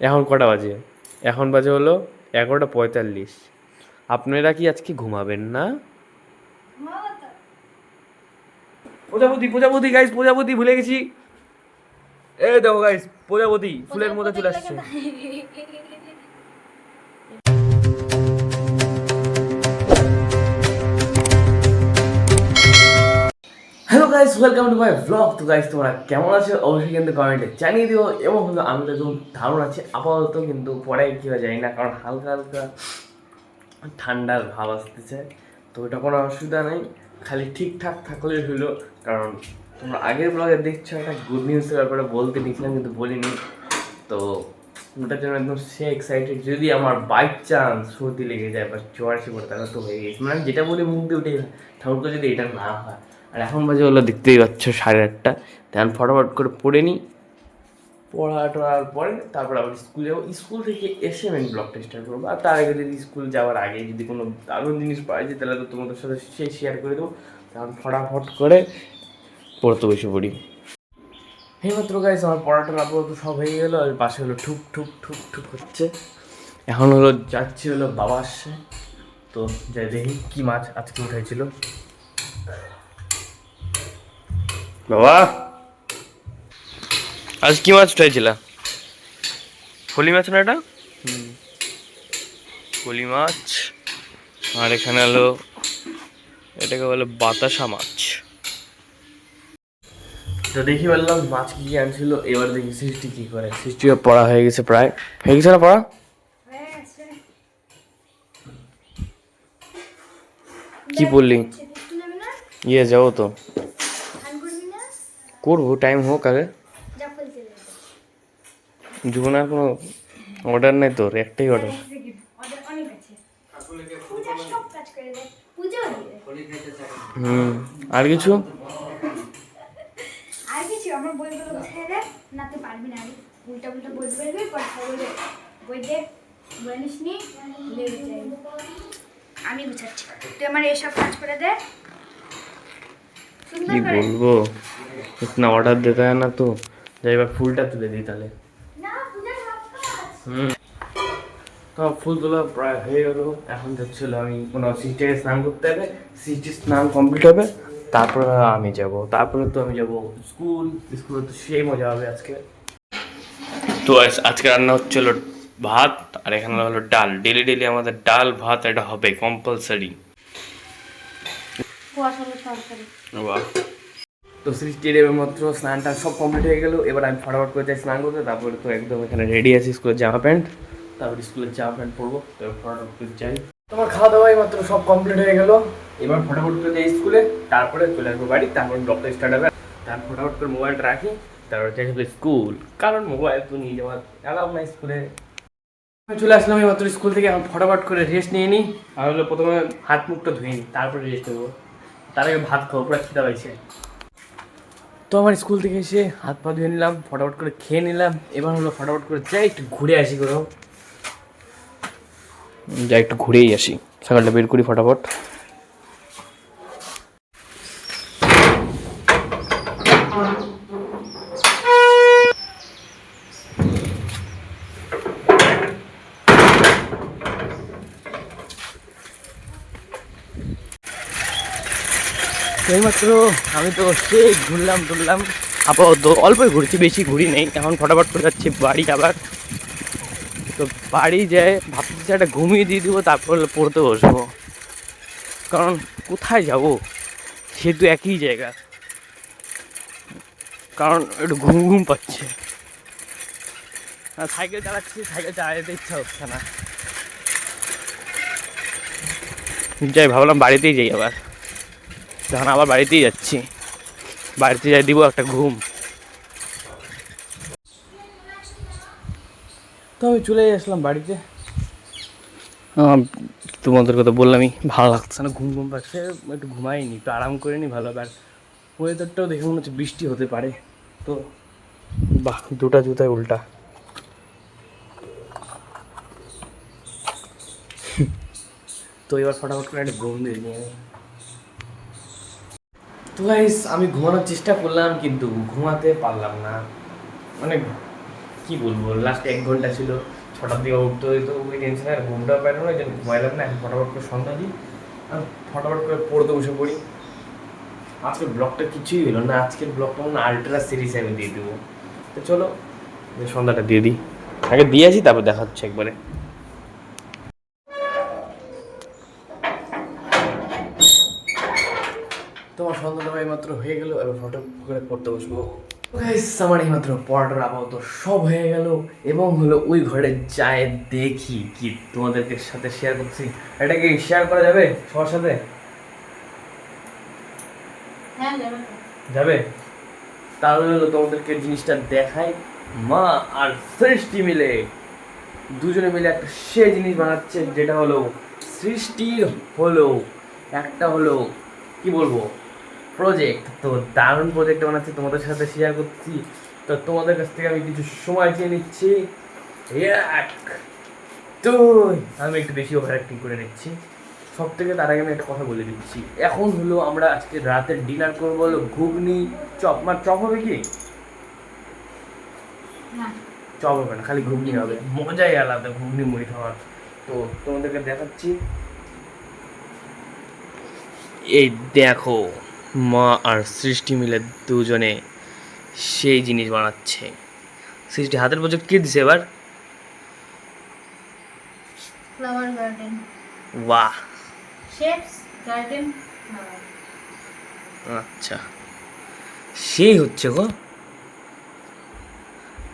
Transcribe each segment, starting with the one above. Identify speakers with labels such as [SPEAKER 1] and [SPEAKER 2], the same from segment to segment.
[SPEAKER 1] এখন কটা বাজে? এখন বাজে হলো 11:45। আপনারা কি আজকে ঘুমাবেন না? প্রজাপতি প্রজাপতি গাইস, প্রজাপতি ভুলে গেছি। এই দেখো গাইস, প্রজাপতি ফুলের মধ্যে চলে আসছে। Hello guys, welcome to my blog. তো গাইস, তোমরা কেমন আছো অবশ্যই কিন্তু কমেন্টে জানিয়ে দিও। এবং কিন্তু আমি তো একদম ধারণ আছে আপাতত, কিন্তু পরে কী হয় জানি না, কারণ হালকা হালকা ঠান্ডার ভাব আসতেছে। তো ওটা কোনো অসুবিধা নেই, খালি ঠিকঠাক থাকলেই হলো। কারণ তোমরা আগের ব্লগে দেখছো একটা গুড নিউজের ব্যাপারে বলতে নিয়েছিলাম, কিন্তু বলিনি। তো ওটার জন্য একদম সে এক্সাইটেড। যদি আমার বাই চান্স সর্দি লেগে যায় বা জ্বর এসে পড়ে, তাহলে তো হয়ে গেছে। মানে আমি যেটা বলি মুখ দিয়ে উঠে ঠাকুরকে, যদি এটা না হয়। আর এখন বাজে হলো, দেখতেই পাচ্ছ, 8:30। তখন ফটাফট করে পড়ে নিই। পড়া টড়ার পরে তারপর আবার স্কুল যাবো। স্কুল থেকে এসে মেন ব্লগটা স্টার্ট করবো। আর তার আগে যদি স্কুল যাওয়ার আগে যদি কোনো দারুণ জিনিস পাই যায়, তাহলে তো তোমাদের সাথে সেই শেয়ার করে দেবো। তখন ফটাফট করে পড়তে বসে পড়ি। এইমাত্র গাইস আমার পড়াটা আপাতত সব হয়ে গেলো। আর পাশে হলো ঠুক ঠুক ঠুক ঠুক হচ্ছে। এখন হলো যাচ্ছি, হলো বাবা আসছে। তো যাই দেখি কি মাছ আজকে উঠেছিল। বাবা, আজ কি মাছ উঠাইছিল? ফলি মাছ না এটা? ফলি মাছ। আর এখানে হলো, এটাকে বলে বাতাসা মাছ। তো দেখি বললাম মাছ কি কি আনছিল। এবার দেখি সৃষ্টি কি করে। সৃষ্টিও পড়া হয়ে গেছে, প্রায় হয়ে গেছে না পড়া? কি বললি? ইয়ে যাবো তো, করবো, টাইম হোক আগে। জীবনের কোনো অর্ডার নেই তোর? একটাই অর্ডার। হুম, আর কিছু?
[SPEAKER 2] আমার বইগুলো ছেড়ে দে, না তুই পারবি না। উল্টা উল্টা বই বলবি, কথা বলে বই দে, বলিস নি লেগে যাই। আমি বুঝাচ্ছি, তুই আমার এসব কাজ করে দে।
[SPEAKER 1] কি বলবো, ইতনা অর্ডার দিতে হয় না তো। যাই, এবার ফুলটা তুলে দিই তাহলে।
[SPEAKER 2] না পূজার সব কাজ।
[SPEAKER 1] হুম, তো ফুল তোলা প্রায় হয়ে গেলো। এখন যাচ্ছিল আমি কোনো সিস্টারে স্নান করতে হবে। সিস্টার স্নান কমপ্লিট হবে, তারপরে আমি যাব। তারপরে তো আমি যাব স্কুল। স্কুলে তো সেই মজা হবে আজকে। তো আজকে রান্না হচ্ছিল ভাত, আর এখানে হলো ডাল। ডেলি ডেলি আমাদের ডাল ভাত এটা হবে কম্পালসারি। বাহ। তো সৃষ্টির এবার মাত্র স্নানটা সব কমপ্লিট হয়ে গেল। এবার আমি ফটাফট করে যাই স্নান করতে। তারপরে তো একদম এখানে রেডি আছি, স্কুলের জামা প্যান্ট। তারপরে স্কুলের জামা প্যান্ট পরবো, তারপর ফটাফট করে যাই। তোমার খাওয়া দাওয়াই মাত্র সব কমপ্লিট হয়ে গেল। এবার ফটাফট করে যাই স্কুলে, তারপরে চলে আসবো বাড়ি। তারপর ব্লগটা স্টার্ট হবে। তার ফটাফট করে মোবাইলটা রাখি, তারপর যাই হবে স্কুল। কারণ মোবাইল তো নিয়ে যাওয়ার অ্যালাউ নাই স্কুলে। আমি চলে আসলাম এই মাত্র স্কুল থেকে। এখন ফটাফট করে রেস্ট নিয়ে নিই। আর হলো প্রথমে হাত মুখটা ধুয়ে নিই, তারপরে রেস্ট নেবো। তার আগে ভাত খাবো, পুরো খিদা পাইছে। তো আমার স্কুল থেকে এসে হাত পা ধুয়ে নিলাম, ফটাফট করে খেয়ে নিলাম। এবার হলো ফটাফট করে যাই একটু ঘুরে আসি কোথাও। যাই একটু ঘুরেই আসি, সকালটা বের করি ফটাফট। এইমাত্র আমি তো সেই ঘুরলাম টুরলাম, আপাতত অল্পই ঘুরছি, বেশি ঘুরি নেই। এখন ফটাফট করে যাচ্ছি বাড়ি আবার। তো বাড়ি যায় ভাবতেছি একটা ঘুমিয়ে দিয়ে দিব, তারপর পড়তে বসবো। কারণ কোথায় যাব, সেহেতু একই জায়গা। কারণ একটু ঘুম ঘুম পাচ্ছে। আর সাইকেল চালাচ্ছি, সাইকেল চালাতে ইচ্ছা হচ্ছে না। যাই, ভাবলাম বাড়িতেই যাই আবার। যখন আবার বাড়িতেই যাচ্ছি, বাড়িতে যাই দিব একটা ঘুম। তো আমি চলে আসলাম বাড়িতে। তোমাদের কথা বললামই, ভালো লাগছে না, ঘুম ঘুম পাচ্ছে। একটু ঘুমাইনি, একটু আরাম করে নি ভালো। আর ওয়েদারটাও দেখে মনে হচ্ছে বৃষ্টি হতে পারে। তো বাহ, দুটা জুতায় উল্টা। তো এবার ফটাফট করে একটা ঘুম দিয়ে নিয়ে। তো গাইস, আমি ঘুমানোর চেষ্টা করলাম, কিন্তু ঘুমাতে পারলাম না। মানে কি বলবো, লাস্ট 1 ঘন্টা ছিল, 6টার দিকে উঠতে হইতো, ওই টেনশনে আর ঘুমটাও পাইলাম না, যেন ঘুমাইলাম না। এখন ফটাফট করে সন্ধ্যা দিই আর ফটাফট করে পড়তে বসে পড়ি। আজকের ব্লগটা কিছুই হলো না, আজকের ব্লগটা মনে আল্ট্রা সিরিজ আমি দিয়ে দেবো। তো চলো সন্ধ্যাটা দিয়ে দিই, আগে দিয়ে আসি তারপর দেখা হচ্ছে একবারে। তোমার সন্ধ্যাটা এইমাত্র হয়ে গেল, এবার ফটো করে পড়তে বসবো। গাইস আমার এইমাত্র পড়াটার আপাতত সব হয়ে গেল, এবং হলো ওই ঘরে যায় দেখি কি তোমাদেরকে সাথে শেয়ার করছি। এটা কি শেয়ার করা যাবে সবার সাথে?
[SPEAKER 2] হ্যাঁ
[SPEAKER 1] যাবে। তাহলে হলো তোমাদেরকে জিনিসটা দেখাই। মা আর সৃষ্টি মিলে দুজনে মিলে একটা সে জিনিস বানাচ্ছে, যেটা হলো সৃষ্টির হলো একটা হলো কি বলবো প্রজেক্ট। তো দারুণ প্রজেক্ট বানাচ্ছি, তোমাদের সাথে শেয়ার করছি। তো তোমাদের কাছ থেকে আমি কিছু সময় চেয়ে নিচ্ছি। আমি একটু বেশি ওভার অ্যাক্টিং করে নিচ্ছি। সব থেকে তার আগে আমি একটা কথা বলে দিচ্ছি, এখন হলো আমরা আজকে রাতের ডিনার করবো হলো ঘুগনি চপ। চপ হবে কি? চপ হবে না, খালি ঘুগনি হবে, মজাই আলাদা ঘুগনি মুড়ি খাওয়ার। তো তোমাদেরকে দেখাচ্ছি, এই দেখো মা আর সৃষ্টি মিলে দুজনে সেই জিনিস বানাচ্ছে। সৃষ্টি হাতের প্রজেক্ট কি দিছে এবার?
[SPEAKER 2] ফ্লাওয়ার গার্ডেন,
[SPEAKER 1] বাহ,
[SPEAKER 2] শেপস গার্ডেন।
[SPEAKER 1] আচ্ছা সেই হচ্ছে গো।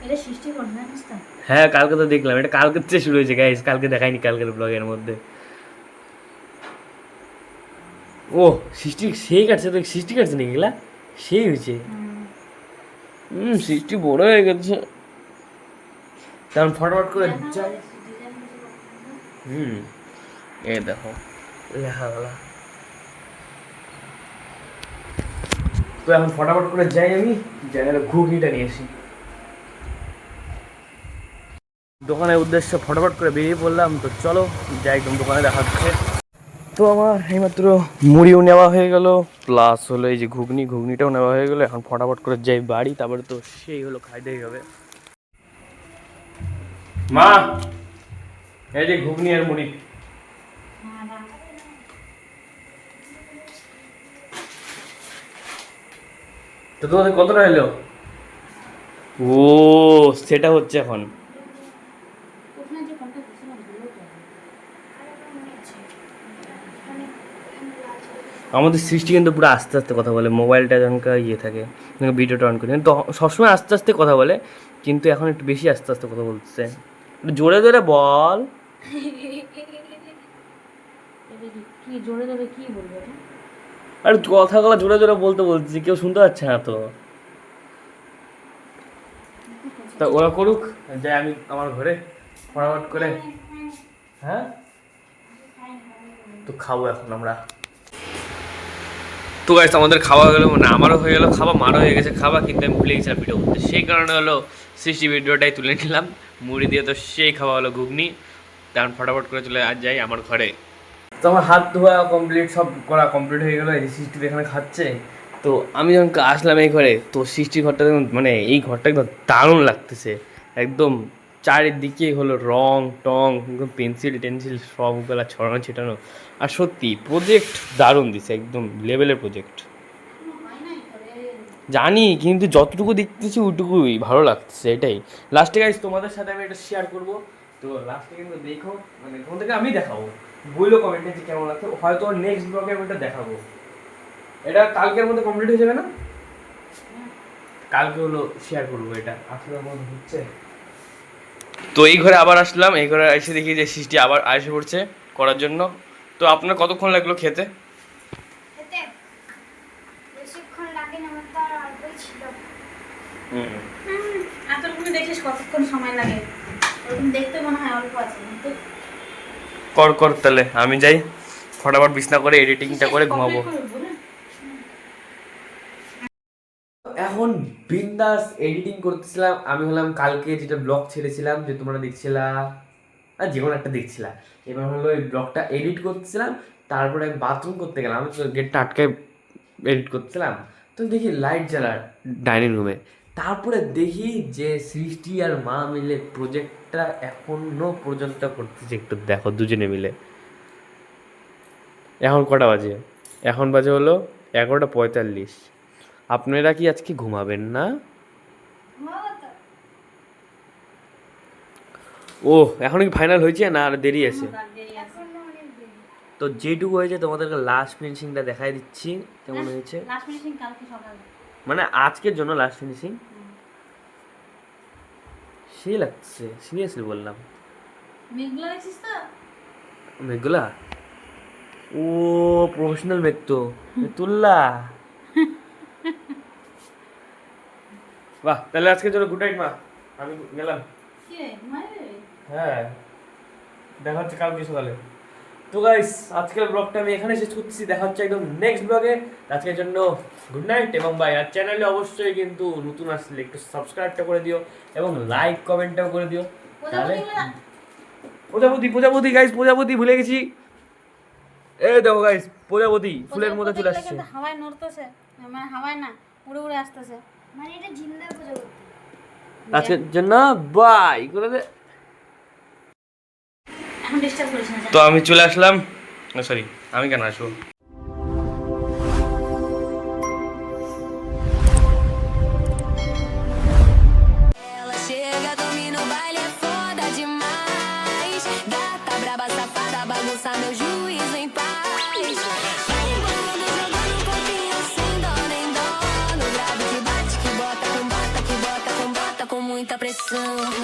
[SPEAKER 2] এটা সৃষ্টি করবে না?
[SPEAKER 1] হ্যাঁ কালকে তো দেখলাম, এটা কালকে থেকে শুরু হয়েছে গাইস, কালকে দেখাইনি কালকের ব্লগের মধ্যে। ও সৃষ্টি সেই কাটছে, তো সৃষ্টি কাটছে নাকি এগুলা? সেই হয়েছে। সৃষ্টি বড় হয়ে গেছে, তেমন ফটাফট করে যাই। এই দেখো লেখাগুলা। তো এখন ফটাফট করে যাই, আমি যাই ঘুগনিটা নিয়ে আসি। দোকানের উদ্দেশ্যে ফটাফট করে বেরিয়ে পড়লাম। তো চলো যাই, একদম দোকানে দেখা হচ্ছে। তো আমার এইমাত্র মুড়িও নেওয়া হয়ে গেল, প্লাস হলো এই যে ঘুগনিটাও নেওয়া হয়ে গেলো। এখন ফটাফট করে যাই বাড়ি, তারপরে তো সেই হলো খাইতেই হবে। মা এই যে ঘুগনি আর মুড়ি। তো তোমাদের কতটা এলো? ও সেটা হচ্ছে এখন। আমাদের সৃষ্টি কিন্তু পুরো আস্তে আস্তে কথা বলে, মোবাইলটা যখন ইয়ে থাকে, ভিডিওটা অন করি তো সবসময় আস্তে আস্তে কথা বলে, কিন্তু এখন একটু বেশি আস্তে আস্তে কথা বলছে। একটু জোরে জোরে বল।
[SPEAKER 2] কি জোরে জোরে কি বলবো?
[SPEAKER 1] আর কথাগুলো জোরে জোরে বলতে বলছি, কেউ শুনতে পাচ্ছে না তো। তা ওরা করুক, যাই আমি আমার ঘরে ফটাফট করে। হ্যাঁ তো খাবো এখন আমরা। তো গাইস আমাদের খাওয়া গেলো, মানে আমারও হয়ে গেলো খাওয়া, মারও হয়ে গেছে খাওয়া, কিন্তু আমি ভুলে গেছিলাম ভিডিও করতে, সেই কারণে হলো সৃষ্টি ভিডিওটাই তুলে নিলাম। মুড়ি দিয়ে তো সেই খাওয়া হলো ঘুগনি। তখন ফটাফট করে চলে আজ যাই আমার ঘরে। তো আমার হাত ধোয়া কমপ্লিট, সব করা কমপ্লিট হয়ে গেলো। এই সৃষ্টি এখানে খাচ্ছে। তো আমি যখন আসলাম এই ঘরে, তো সৃষ্টির ঘরটা মানে এই ঘরটা একদম দারুণ লাগতেছে, একদম চারিদিকে হলো রং টং, একদম পেন্সিল টেন্সিল সবগুলা ছড়ানো ছিটানো। আর সত্যি প্রজেক্ট দারুণ দিছে, একদম লেভেলের প্রজেক্ট। জানি, কিন্তু যতটুকু দেখতেছি ওইটুকুই ভালো লাগছে, এটাই। লাস্টে গাইস তোমাদের সাথে আমি এটা শেয়ার করবো। তো লাস্টে কিন্তু দেখো, মানে তোমাদেরকে আমি দেখাবো, বললো কমেন্টে যে কেমন লাগছে। হয়তো নেক্সট ব্লগে আমি এটা দেখাবো। এটা কালকের মধ্যে কমপ্লিট হয়ে যাবে না? কালকে হলো শেয়ার করবো এটা, আসলে মনে হচ্ছে। তো এই ঘরে আবার আসলাম, এই ঘরে এসে দেখি যে সৃষ্টি আবার এসে পড়ছে করার জন্য। তো আপনার কতক্ষণ লাগলো খেতে?
[SPEAKER 2] বেশিক্ষণ লাগে না, আমার তো আর অল্পই ছিল।
[SPEAKER 3] এতটুকু দেখিস কতক্ষণ সময় লাগে? ওরকম দেখতে মনে হয় অল্প আছে, কিন্তু
[SPEAKER 1] কর তাহলে আমি যাই ফটাফট বিছনা করে এডিটিংটা করে ঘুমাবো। এখন বিন্দাস এডিটিং করতেছিলাম। আমি হলাম কালকে যেটা ব্লগ ছেড়েছিলাম, যে তোমরা দেখছিলা, আর যে কোনো একটা দেখছিলা, এবার হলো এই ব্লগটা এডিট করতেছিলাম। তারপরে আমি বাথরুম করতে গেলাম, আমি তো গেটটা আটকে এডিট করতেছিলাম। তো দেখি লাইট জ্বালা ডাইনিং রুমে। তারপরে দেখি যে সৃষ্টি আর মা মিলে প্রজেক্টটা এখনো পর্যন্ত করতেছে, একটু দেখো দুজনে মিলে। এখন কটা বাজে? এখন বাজে হলো 11:45। আপনারা কি আজকে ঘুমাবেন না? ও এখন কি ফাইনাল হয়েছে না আর দেরি আছে?
[SPEAKER 2] এখনো অনেক দেরি।
[SPEAKER 1] তো যেটুকু হয়েছে তোমাদেরকে লাস্ট ফিনিশিংটা দেখাই দিচ্ছি কেমন হয়েছে।
[SPEAKER 3] লাস্ট ফিনিশিং কালকে সকালে।
[SPEAKER 1] মানে আজকের জন্য লাস্ট ফিনিশিং সেই লাগছে, সিরিয়াসলি বললাম।
[SPEAKER 3] মেঘগুলো দেখছিস তো?
[SPEAKER 1] মেঘগুলা? ও প্রফেশনাল মেঘ তো তুললা। বাহ, তাহলে আজকের জন্য গুড নাইট মা, আমি গেলাম।
[SPEAKER 3] কি রে ঘুমাইবে?
[SPEAKER 1] হ্যাঁ, দেখা হচ্ছে কালকে সকালে। তো গাইস আজকের ব্লগটা আমি এখানে শেষ করছি, দেখা হচ্ছে একদম নেক্সট ব্লগে। আজকের জন্য গুড নাইট এবং বাই। আর চ্যানেলে অবশ্যই কিন্তু নতুন আসলে একটু সাবস্ক্রাইবটা করে দিও এবং লাইক কমেন্টটাও করে দিও। তাহলে প্রজাপতি গাইস, প্রজাপতি ভুলে গেছি। এই দেখো গাইস, প্রজাপতি ফুলের মধ্যে চলে আসছে।
[SPEAKER 3] কিন্তু হাওয়ায় নড়তেছে, মানে হাওয়ায় না, উড়ে উড়ে আসতেছে।
[SPEAKER 2] মানে এটা জিন্দা প্রজাপতি।
[SPEAKER 1] আজকের জন্য বাই করে দে।
[SPEAKER 3] এখন ডিস্টার্ব করিস না।
[SPEAKER 1] তো আমি চলে আসলাম, সরি আমি কেন আসবো।
[SPEAKER 4] Ela chega, domina o baile, é foda demais. Gata, braba, safada, bagunça meu juízo em paz. Vai embolando, jogando um pouquinho sem dó nem dó. No grave que bate, que bota com muita pressão.